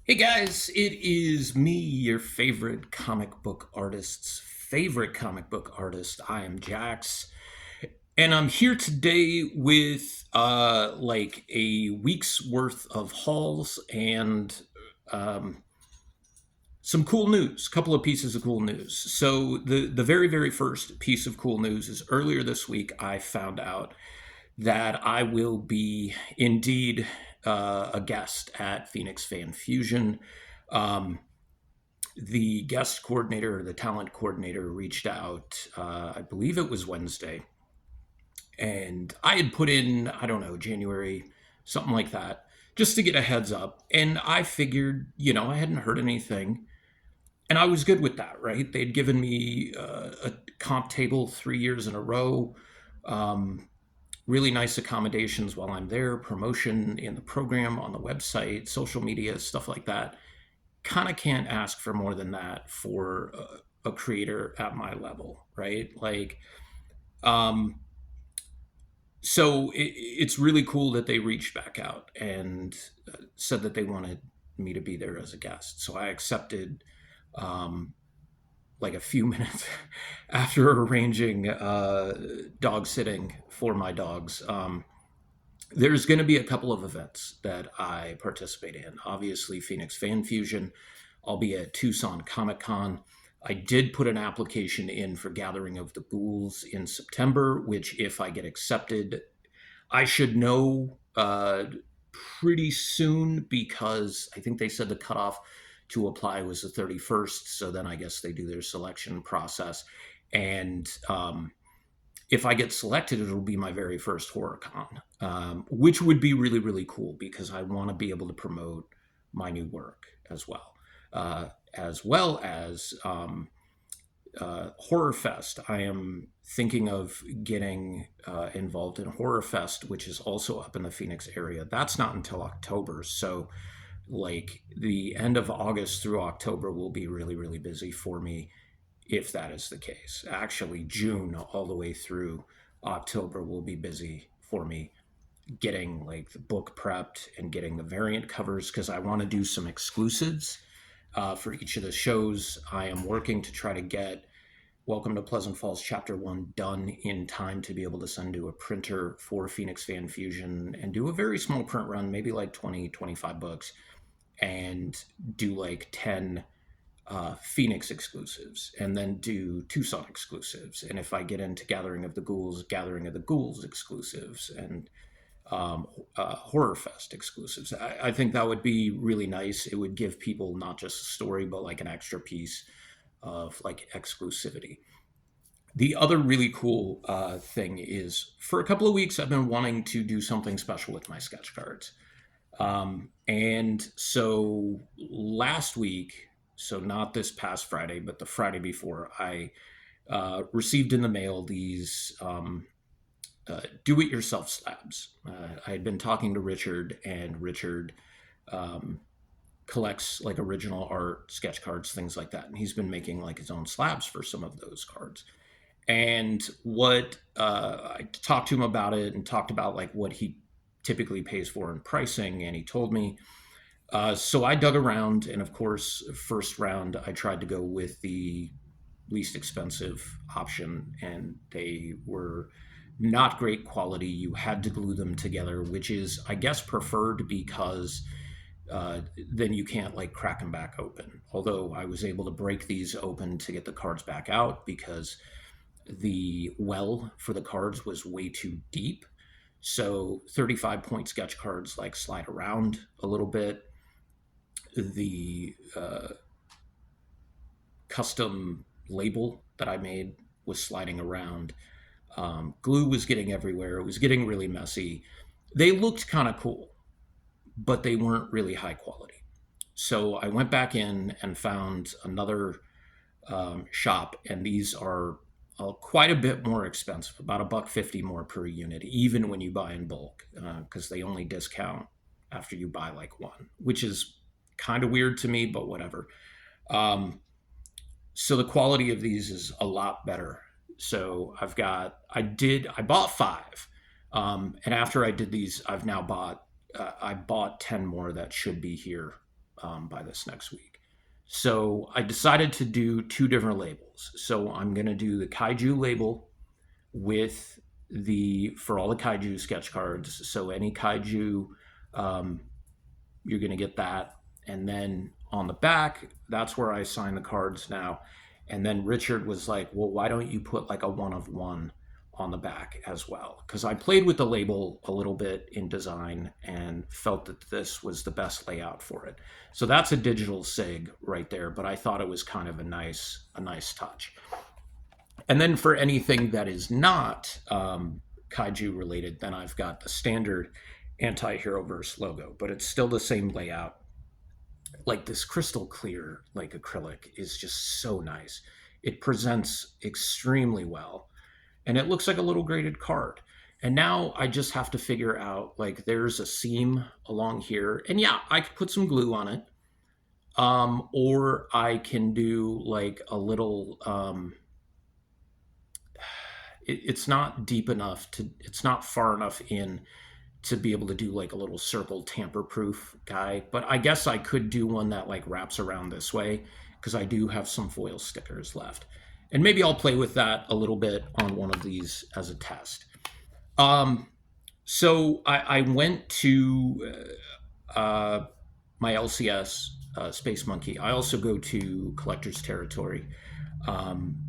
Hey guys, it is me, your favorite comic book artist's favorite comic book artist. I am Jax, and I'm here today with like a week's worth of hauls and um, some cool news, a couple of pieces of cool news. So the very first piece of cool news is earlier this week I found out that I will be indeed a guest at Phoenix Fan Fusion. Um, the guest coordinator, the talent coordinator, reached out. I believe it was Wednesday, and I had put in, I don't know, January, something like that, just to get a heads up. And I figured, I hadn't heard anything, and I was good with that, right? They'd given me a comp table 3 years in a row. Really nice accommodations while I'm there, promotion in the program, on the website, social media, stuff like that. Kind of can't ask for more than that for a creator at my level, right? Um, so it's really cool that they reached back out and said that they wanted me to be there as a guest. So I accepted, um, like a few minutes after arranging dog sitting for my dogs. There's going to be a couple of events that I participate in. Obviously, Phoenix Fan Fusion. I'll be at Tucson Comic Con. I did put an application in for Gathering of the Ghouls in September, which, if I get accepted, I should know pretty soon because I think they said the cutoff to apply was the 31st. So then I guess they do their selection process. And if I get selected, it'll be my very first horror con, which would be really, really cool because I want to be able to promote my new work as well as Horror Fest. I am thinking of getting involved in Horror Fest, which is also up in the Phoenix area. That's not until October. So, like, the end of August through October will be really, really busy for me if that is the case. Actually, June all the way through October will be busy for me getting like the book prepped and getting the variant covers because I want to do some exclusives for each of the shows. I am working to try to get Welcome to Pleasant Falls Chapter 1 done in time to be able to send to a printer for Phoenix Fan Fusion and do a very small print run, maybe like 20, 25 books, and do like 10 Phoenix exclusives and then do Tucson exclusives. And if I get into Gathering of the Ghouls exclusives and Horror Fest exclusives. I think that would be really nice. It would give people not just a story, but like an extra piece of like exclusivity. The other really cool thing is for a couple of weeks, I've been wanting to do something special with my sketch cards. And so last week, so not this past Friday, but the Friday before, I received in the mail these do-it-yourself slabs. I had been talking to Richard, and Richard collects like original art, sketch cards, things like that, and he's been making like his own slabs for some of those cards. And what I talked to him about it and talked about like what he typically pays for in pricing, and he told me. So I dug around, and of course, first round I tried to go with the least expensive option, and they were not great quality. You had to glue them together, which is, I guess, preferred because then you can't like crack them back open. Although I was able to break these open to get the cards back out because the well for the cards was way too deep. So 35 point sketch cards like slide around a little bit. The custom label that I made was sliding around. Glue was getting everywhere. It was getting really messy. They looked kind of cool, but they weren't really high quality. So I went back in and found another shop, and these are quite a bit more expensive, about $1.50 more per unit, even when you buy in bulk, because they only discount after you buy like one, which is kind of weird to me, but whatever. Um, so the quality of these is a lot better. So I bought five. And after I did these, I bought 10 more that should be here by this next week. So I decided to do two different labels. So I'm going to do the kaiju label with for all the kaiju sketch cards. So any kaiju, um, you're going to get that. And then on the back, that's where I sign the cards now. And then Richard was like, well, why don't you put like a one of one on the back as well? Because I played with the label a little bit in design and felt that this was the best layout for it. So that's a digital sig right there, but I thought it was kind of a nice touch. And then for anything that is not kaiju related, then I've got the standard anti-Heroverse logo, but it's still the same layout. Like this crystal clear, like acrylic, is just so nice. It presents extremely well, and it looks like a little graded card. And now I just have to figure out, like, there's a seam along here, and yeah, I could put some glue on it, or I can do like a little. It's not deep enough it's not far enough in to be able to do like a little circle tamper proof guy, but I guess I could do one that like wraps around this way because I do have some foil stickers left, and maybe I'll play with that a little bit on one of these as a test. So I went to my LCS, Space Monkey. I also go to Collector's Territory.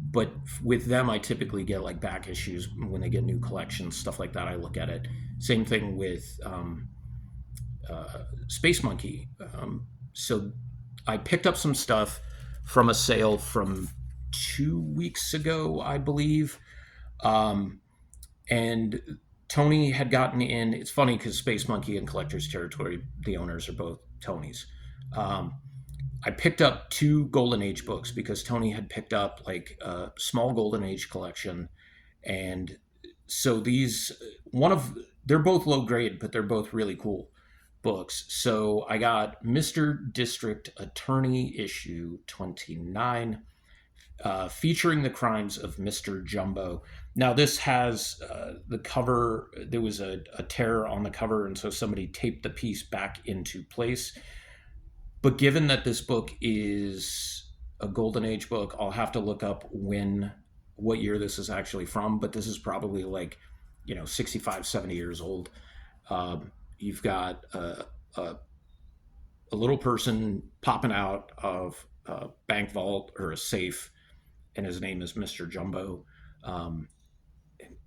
But with them, I typically get like back issues when they get new collections, stuff like that. I look at it. Same thing with Space Monkey. So I picked up some stuff from a sale from 2 weeks ago, I believe. And Tony had gotten in. It's funny because Space Monkey and Collector's Territory, the owners are both Tonys. I picked up two Golden Age books because Tony had picked up like a small Golden Age collection. And so they're both low grade, but they're both really cool books. So I got Mr. District Attorney issue 29, featuring the crimes of Mr. Jumbo. Now this has the cover, there was a tear on the cover, and so somebody taped the piece back into place. But given that this book is a Golden Age book, I'll have to look up what year this is actually from, but this is probably like, 65, 70 years old. You've got a little person popping out of a bank vault or a safe, and his name is Mr. Jumbo.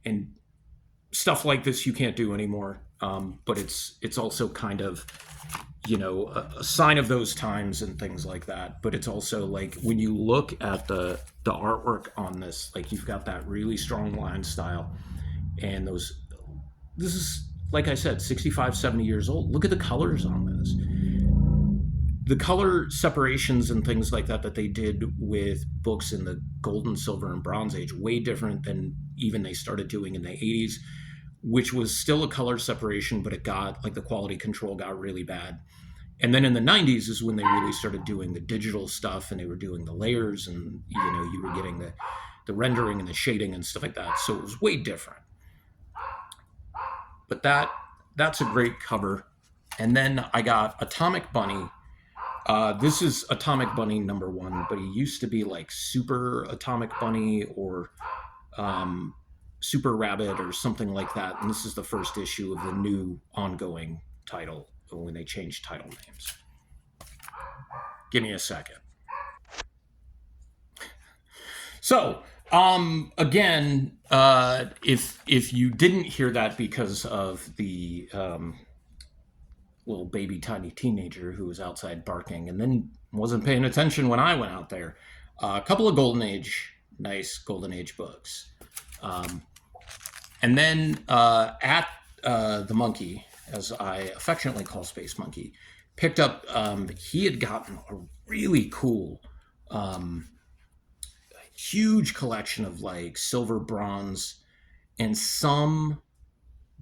And stuff like this you can't do anymore. But it's also kind of, a sign of those times and things like that. But it's also like when you look at the artwork on this, like you've got that really strong line style, and this is, like I said, 65, 70 years old. Look at the colors on this. The color separations and things like that they did with books in the Golden, Silver, and Bronze Age, way different than even they started doing in the 80s, which was still a color separation, but it got, like, the quality control got really bad. And then in the 90s is when they really started doing the digital stuff, and they were doing the layers, and, you were getting the rendering and the shading and stuff like that. So it was way different. But that's a great cover. And then I got Atomic Bunny. This is Atomic Bunny #1, but he used to be like Super Atomic Bunny or Super Rabbit or something like that. And this is the first issue of the new ongoing title when they changed title names. Give me a second. So, again, if you didn't hear that because of the little baby tiny teenager who was outside barking and then wasn't paying attention when I went out there, a couple of nice Golden Age books. And then at the Monkey, as I affectionately call Space Monkey, picked up, he had gotten a really cool, huge collection of like silver, bronze, and some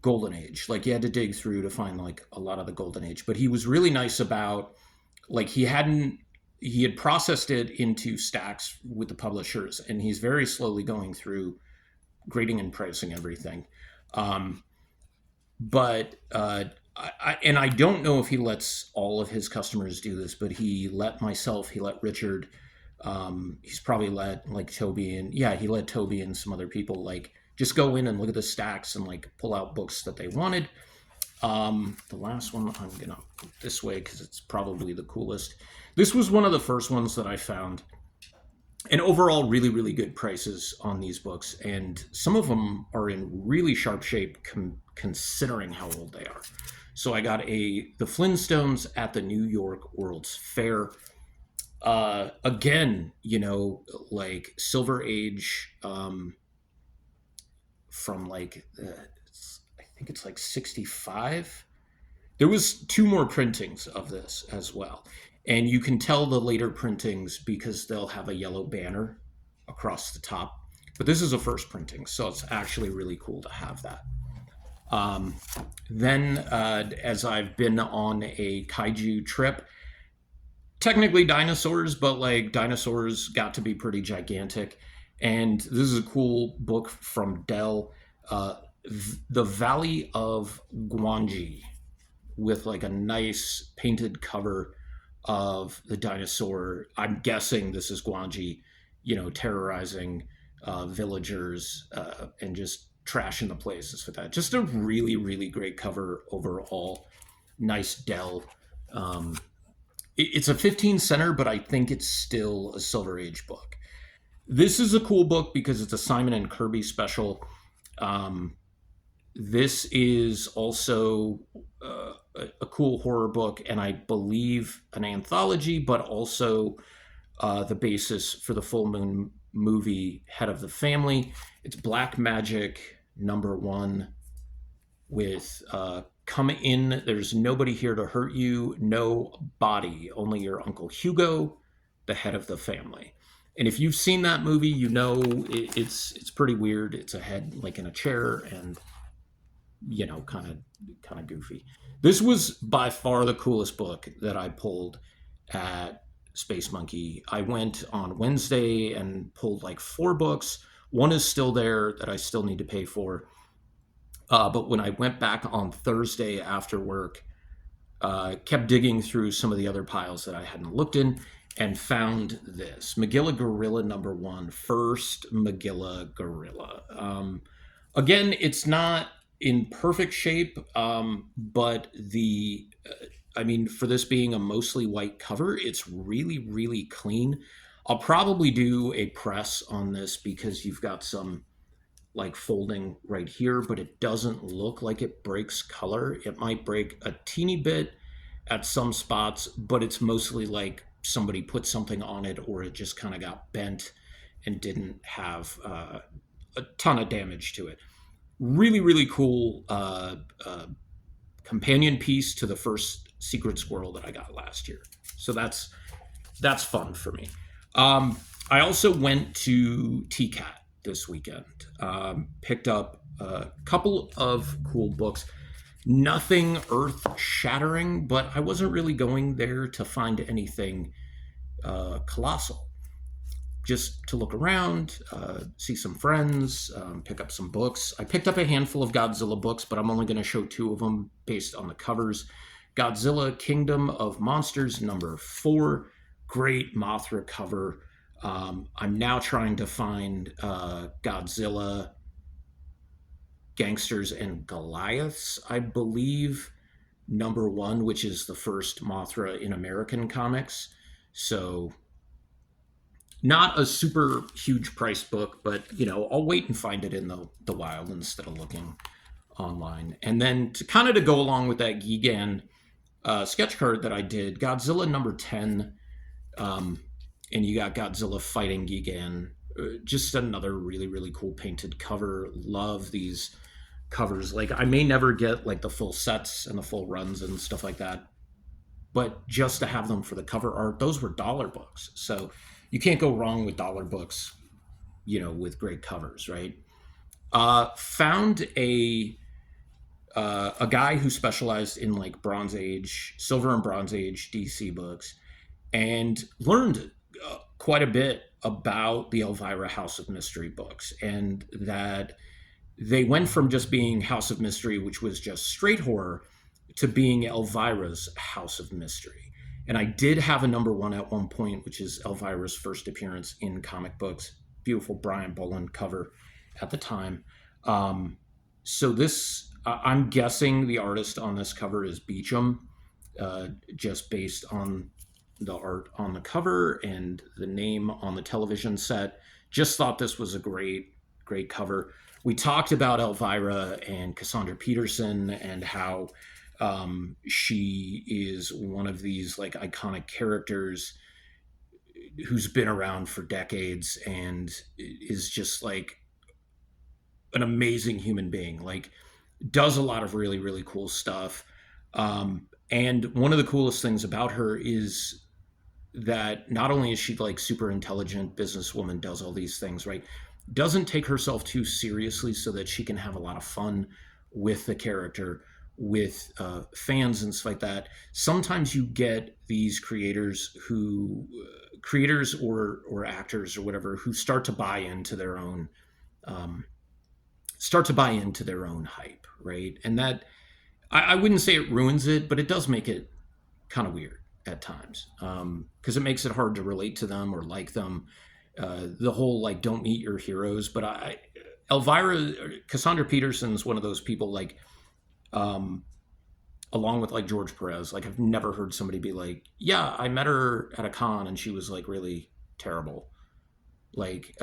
Golden Age. Like, you had to dig through to find like a lot of the Golden Age, but he was really nice about, like, he had processed it into stacks with the publishers, and he's very slowly going through grading and pricing everything. But and I don't know if he lets all of his customers do this, but he let myself, he let Richard, he's probably let like Toby and yeah, he let Toby and some other people like just go in and look at the stacks and like pull out books that they wanted. The last one I'm gonna put this way because it's probably the coolest. This was one of the first ones that I found, and overall, really, really good prices on these books, and some of them are in really sharp shape considering how old they are. So I got the Flintstones at the New York World's Fair. Again, like Silver Age, from like I think it's like 65. There was two more printings of this as well. And you can tell the later printings because they'll have a yellow banner across the top. But this is a first printing, so it's actually really cool to have that. Um, then, as I've been on a kaiju trip, technically dinosaurs, but like dinosaurs got to be pretty gigantic. And this is a cool book from Dell, uh, The Valley of Guanji, with like a nice painted cover of the dinosaur. I'm guessing this is Guanji, terrorizing villagers and just trashing the places with that. Just a really, really great cover overall. Nice Dell. Um, it's a 15 center, but I think it's still a Silver Age book. This is a cool book because it's a Simon and Kirby special. Um, this is also a cool horror book, and I believe an anthology, but also the basis for the Full Moon movie Head of the Family. It's Black Magic #1 with come in, there's nobody here to hurt you, no body, only your Uncle Hugo, the head of the family. And if you've seen that movie, it's pretty weird. It's a head like in a chair and kind of goofy. This was by far the coolest book that I pulled at Space Monkey. I went on Wednesday and pulled like 4 books. One is still there that I still need to pay for. But when I went back on Thursday after work, kept digging through some of the other piles that I hadn't looked in and found this Magilla Gorilla #1, first Magilla Gorilla. Again, it's not in perfect shape, but I mean, for this being a mostly white cover, it's really, really clean. I'll probably do a press on this because you've got some like folding right here, but it doesn't look like it breaks color. It might break a teeny bit at some spots, but it's mostly like somebody put something on it or it just kind of got bent and didn't have a ton of damage to it. Really, really cool companion piece to the first Secret Squirrel that I got last year. So that's fun for me. I also went to TCAT this weekend. Picked up a couple of cool books. Nothing earth shattering, but I wasn't really going there to find anything colossal. Just to look around, see some friends, pick up some books. I picked up a handful of Godzilla books, but I'm only going to show 2 of them based on the covers. Godzilla Kingdom of Monsters #4, great Mothra cover. I'm now trying to find Godzilla Gangsters and Goliaths, I believe, #1, which is the first Mothra in American comics. So not a super huge price book, but I'll wait and find it in the wild instead of looking online. And then to go along with that Gigan sketch card that I did, Godzilla #10, and you got Godzilla fighting Gigan. Just another really, really cool painted cover. Love these covers. Like, I may never get like the full sets and the full runs and stuff like that, but just to have them for the cover art, those were dollar books. So you can't go wrong with dollar books, with great covers, right? Found a guy who specialized in like Bronze Age, Silver and Bronze Age DC books, and learned quite a bit about the Elvira House of Mystery books, and that they went from just being House of Mystery, which was just straight horror, to being Elvira's House of Mystery. And I did have a number one at one point, which is Elvira's first appearance in comic books. Beautiful Brian Bolland cover at the time. Um, so this, I'm guessing the artist on this cover is Beecham, just based on the art on the cover and the name on the television set. Just thought this was a great cover. We talked about Elvira and Cassandra Peterson and how she is one of these like iconic characters who's been around for decades and is just like an amazing human being. Like, does a lot of really cool stuff. And one of the coolest things about her is that not only is she like super intelligent businesswoman, does all these things right, doesn't take herself too seriously so that she can have a lot of fun with the character, with fans and stuff like that. Sometimes you get these creators or actors or whatever who start to buy into their own um, hype, right? And that I wouldn't say it ruins it, but it does make it kind of weird at times because it makes it hard to relate to them or like them. The whole like don't meet your heroes, but Elvira Cassandra Peterson's one of those people like um, along with like George Perez. Like I've never heard somebody be like, yeah, I met her at a con and she was like really terrible. Like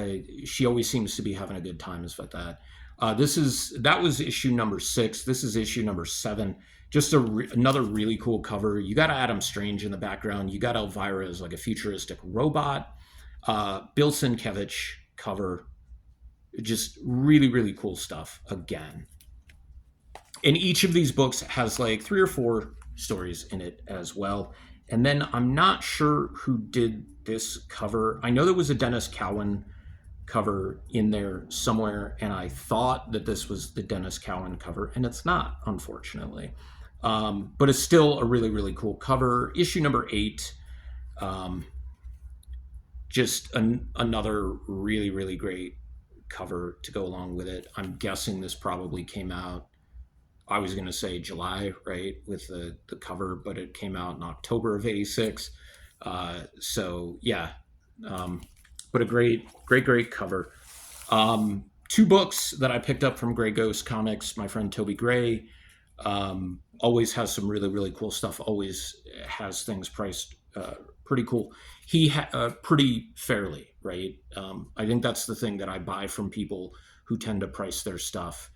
she always seems to be having a good time and stuff like that. That was issue number 6. This is issue number 7. Just another really cool cover. You got Adam Strange in the background. You got Elvira as like a futuristic robot. Bill Sienkiewicz cover. Just really cool stuff again. And each of these books has like 3 or 4 stories in it as well. And then I'm not sure who did this cover. I know there was a Dennis Cowan cover in there somewhere, and I thought that this was the Dennis Cowan cover, and it's not, unfortunately. But it's still a really cool cover. Issue number 8, just another really great cover to go along with it. I'm guessing this probably came out, I was going to say July, right, with the cover, but it came out in October of '86. So yeah, but a great cover. 2 books that I picked up from Grey Ghost Comics. My friend Toby Gray always has some really cool stuff. Always has things priced pretty cool. He pretty fairly, right? I think that's the thing that I buy from people who tend to price their stuff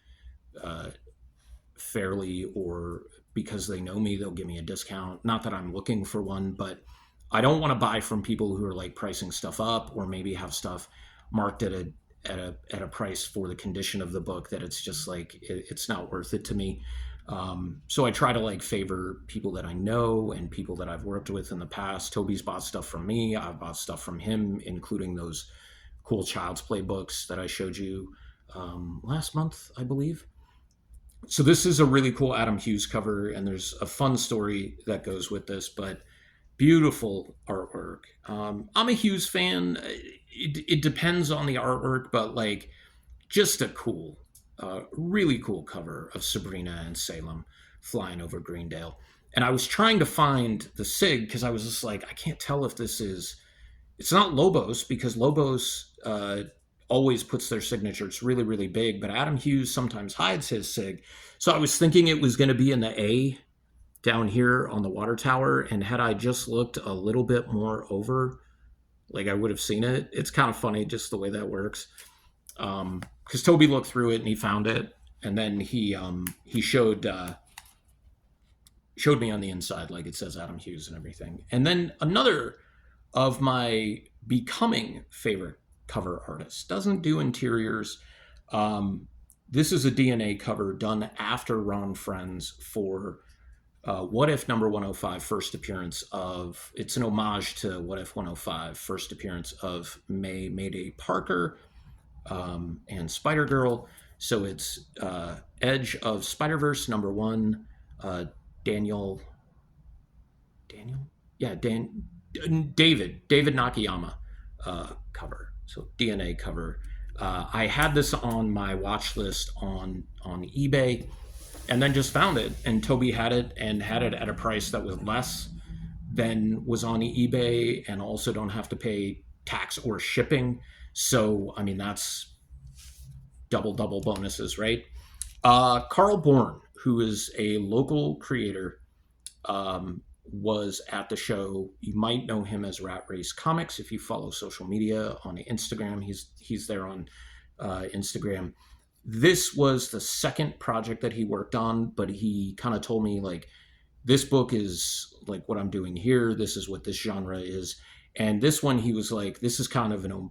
fairly, or because they know me, they'll give me a discount. Not that I'm looking for one, but I don't want to buy from people who are like pricing stuff up or maybe have stuff marked at a price for the condition of the book that it's just like it's not worth it to me. So I try to like favor people that I know and people that I've worked with in the past. Toby's bought stuff from me. I've bought stuff from him, including those cool Child's Play books that I showed you last month, I believe. So this is a really cool Adam Hughes cover, and there's a fun story that goes with this, but beautiful artwork. I'm a Hughes fan. It depends on the artwork, but like just a cool, really cool cover of Sabrina and Salem flying over Greendale. And I was trying to find the SIG because I was just like, I can't tell if this is, it's not Lobos because Lobos always puts their signature. It's really big, but Adam Hughes sometimes hides his SIG. So I was thinking it was going to be in the A down here on the water tower, and had I just looked a little bit more over, like I would have seen it. It's kind of funny just the way that works. Because Toby looked through it and he found it, and then he showed me on the inside, like it says Adam Hughes and everything. And then another of my becoming favorite cover artists doesn't do interiors. This is a DNA cover done after Ron Friends for What If number 105, first appearance of, it's an homage to What If 105, first appearance of Mayday Parker and Spider-Girl. So it's Edge of Spider-Verse number 1, David Nakayama cover. So DNA cover. I had this on my watch list on eBay. and then just found it, and Toby had it and had it at a price that was less than was on eBay, and also don't have to pay tax or shipping. So I mean, that's double bonuses, right? Carl Bourne, who is a local creator, was at the show. You might know him as Rat Race Comics if you follow social media on Instagram. He's there on Instagram. This was the second project that he worked on, but he kind of told me like, this book is like what I'm doing here. This is what this genre is. And this one, he was like, this is kind of an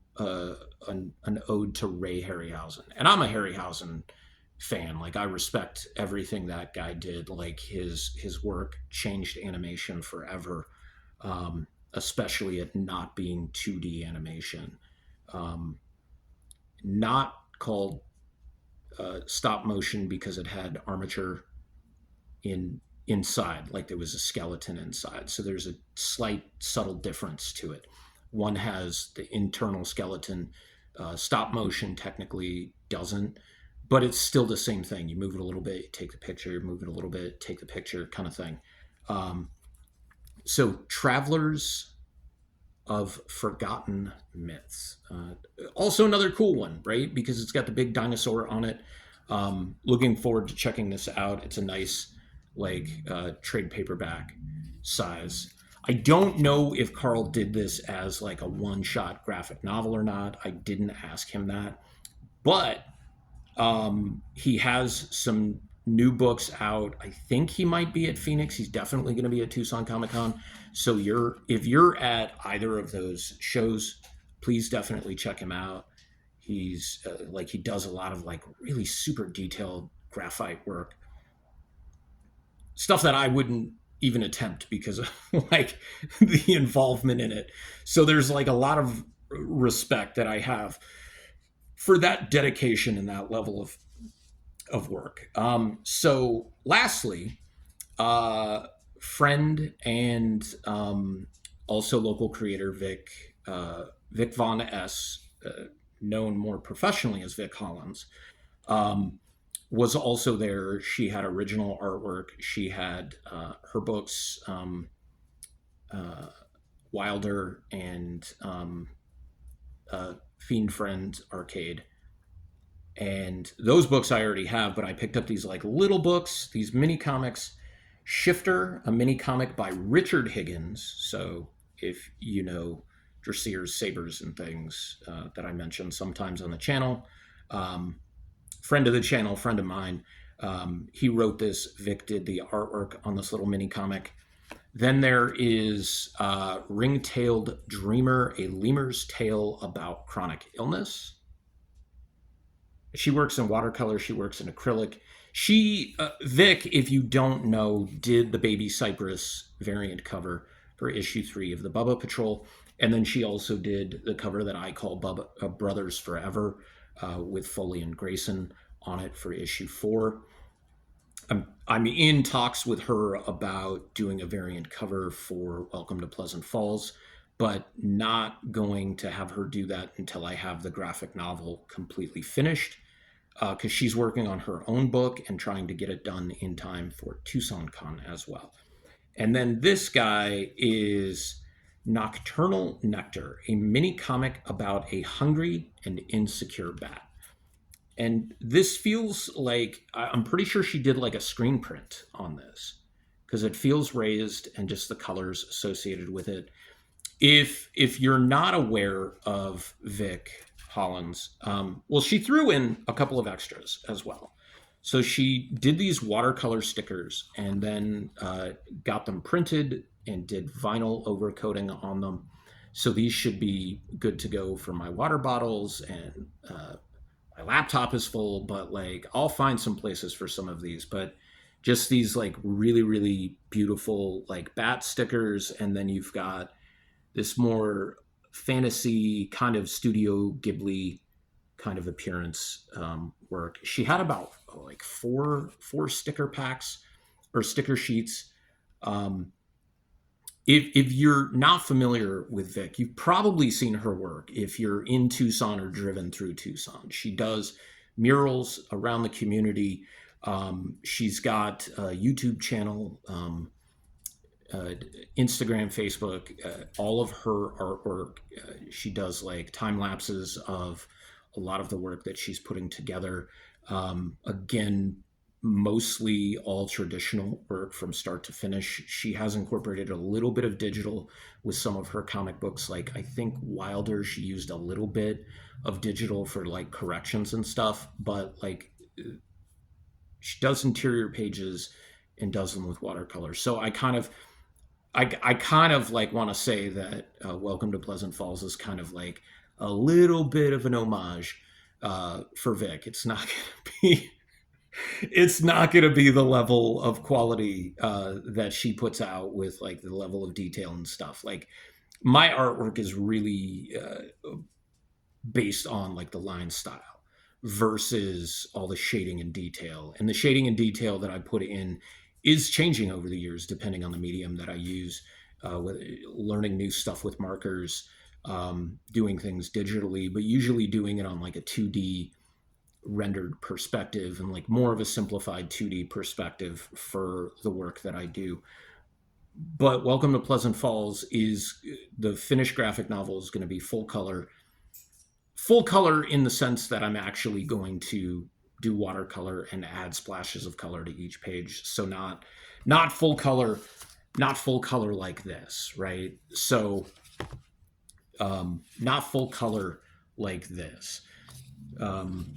ode to Ray Harryhausen. And I'm a Harryhausen fan. Like, I respect everything that guy did. Like, his work changed animation forever, especially it not being 2D animation. Not called stop motion because it had armature inside, like there was a skeleton inside. So there's a slight subtle difference to it. One has the internal skeleton. Stop motion technically doesn't, but it's still the same thing. You move it a little bit, take the picture, move it a little bit, take the picture, kind of thing. So Travelers of Forgotten Myths. Also another cool one, right? Because it's got the big dinosaur on it. Looking forward to checking this out. It's a nice, like, trade paperback size. I don't know if Carl did this as like a one-shot graphic novel or not. I didn't ask him that. But he has some new books out. I think he might be at Phoenix. He's definitely going to be at Tucson Comic Con. So if you're at either of those shows, please definitely check him out. He's like, he does a lot of like really super detailed graphite work, stuff that I wouldn't even attempt because of like the involvement in it. So there's like a lot of respect that I have for that dedication and that level of work. So lastly, friend and also local creator Vic Von S, known more professionally as Vic Hollins, was also there. She had original artwork. She had her books, Wilder and Fiend Friend Arcade. And those books I already have, but I picked up these like little books, these mini comics. Shifter, a mini comic by Richard Higgins. So if you know dresseurs, sabers, and things that I mention sometimes on the channel, friend of the channel, friend of mine, he wrote this. Vic did the artwork on this little mini comic. Then there is Ring-Tailed Dreamer, a lemur's tale about chronic illness. She works in watercolor. She works in acrylic. Vic, if you don't know, did the Baby Cypress variant cover for issue 3 of the Bubba Patrol. And then she also did the cover that I call Bubba Brothers Forever with Foley and Grayson on it for issue 4. I'm in talks with her about doing a variant cover for Welcome to Pleasant Falls, but not going to have her do that until I have the graphic novel completely finished, because she's working on her own book and trying to get it done in time for Tucson Con as well. And then this guy is Nocturnal Nectar, a mini comic about a hungry and insecure bat. And this feels like, I'm pretty sure she did like a screen print on this, because it feels raised and just the colors associated with it. If you're not aware of Vic Hollins, well, she threw in a couple of extras as well. So she did these watercolor stickers and then got them printed and did vinyl overcoating on them. So these should be good to go for my water bottles, and my laptop is full, but like I'll find some places for some of these. But just these like really, really beautiful like bat stickers. And then you've got this more fantasy kind of Studio Ghibli kind of appearance work. She had about like four sticker packs or sticker sheets. If you're not familiar with Vic, you've probably seen her work if you're in Tucson or driven through Tucson. She does murals around the community, She's got a YouTube channel, uh, Instagram, Facebook, all of her artwork. She does like time lapses of a lot of the work that she's putting together. Again, mostly all traditional work from start to finish. She has incorporated a little bit of digital with some of her comic books. Like I think Wilder, she used a little bit of digital for like corrections and stuff, but like she does interior pages and does them with watercolor. So I kind of like want to say that Welcome to Pleasant Falls is kind of like a little bit of an homage for Vic. It's not going to be the level of quality that she puts out with like the level of detail and stuff. Like my artwork is really based on like the line style versus all the shading and detail. And the shading and detail that I put in is changing over the years depending on the medium that I use. With learning new stuff with markers, doing things digitally, but usually doing it on like a 2D rendered perspective and like more of a simplified 2D perspective for the work that I do. But Welcome to Pleasant Falls is the finished graphic novel is going to be full color in the sense that I'm actually going to do watercolor and add splashes of color to each page. So not full color, not full color like this, right? So not full color like this.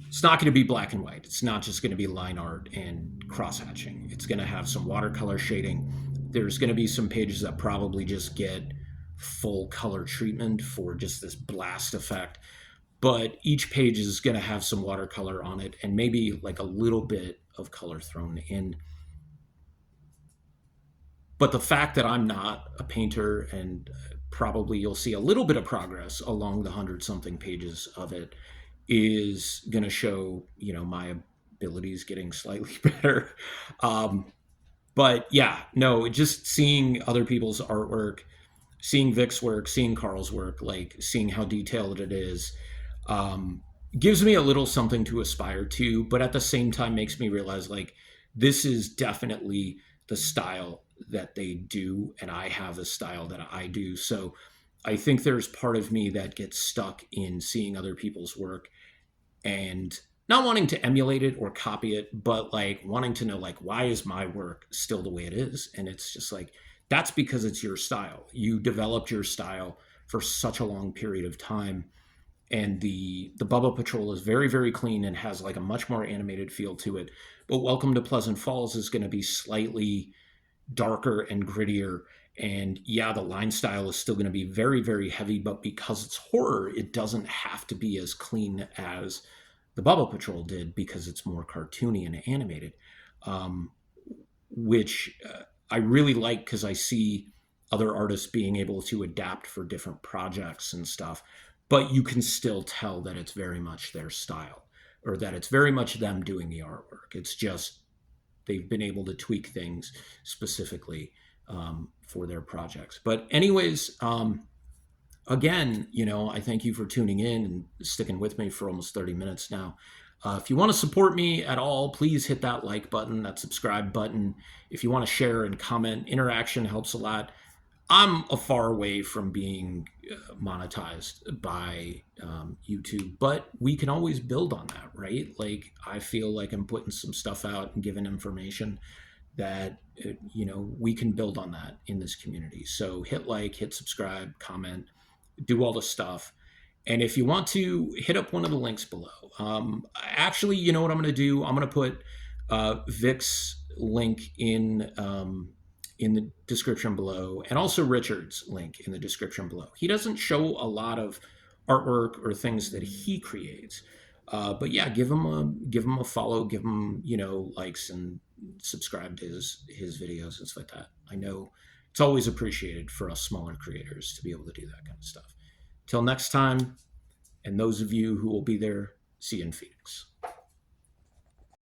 It's not going to be black and white. It's not just going to be line art and cross hatching. It's going to have some watercolor shading. There's going to be some pages that probably just get full color treatment for just this blast effect, but each page is going to have some watercolor on it and maybe like a little bit of color thrown in. But the fact that I'm not a painter, and probably you'll see a little bit of progress along the 100 something pages of it, is going to show, my abilities getting slightly better. Um, but yeah, no, just seeing other people's artwork, seeing Vic's work, seeing Carl's work, like seeing how detailed it is, um, gives me a little something to aspire to, but at the same time makes me realize like this is definitely the style that they do, and I have the style that I do. So I think there's part of me that gets stuck in seeing other people's work and not wanting to emulate it or copy it, but like wanting to know like why is my work still the way it is? And it's just like that's because it's your style. You developed your style for such a long period of time, and the Bubba Patrol is very very clean and has like a much more animated feel to it. But Welcome to Pleasant Falls is going to be slightly darker and grittier. And yeah, the line style is still going to be very, very heavy, but because it's horror, it doesn't have to be as clean as the Bubble Patrol did because it's more cartoony and animated, um, which I really like because I see other artists being able to adapt for different projects and stuff, but you can still tell that it's very much their style or that it's very much them doing the artwork. It's just they've been able to tweak things specifically for their projects. But anyways, again, I thank you for tuning in and sticking with me for almost 30 minutes now. If you want to support me at all, please hit that like button, that subscribe button. If you want to share and comment, interaction helps a lot. I'm a far way from being monetized by YouTube, but we can always build on that, right? Like, I feel like I'm putting some stuff out and giving information that, we can build on that in this community. So hit like, hit subscribe, comment, do all the stuff. And if you want to, hit up one of the links below. Actually, you know what I'm going to do? I'm going to put Vic's link in the description below, and also Richard's link in the description below. He doesn't show a lot of artwork or things that he creates, but yeah, give him a follow, give him likes, and subscribe to his videos and stuff like that. I know it's always appreciated for us smaller creators to be able to do that kind of stuff. Till next time, and those of you who will be there, see you in Phoenix.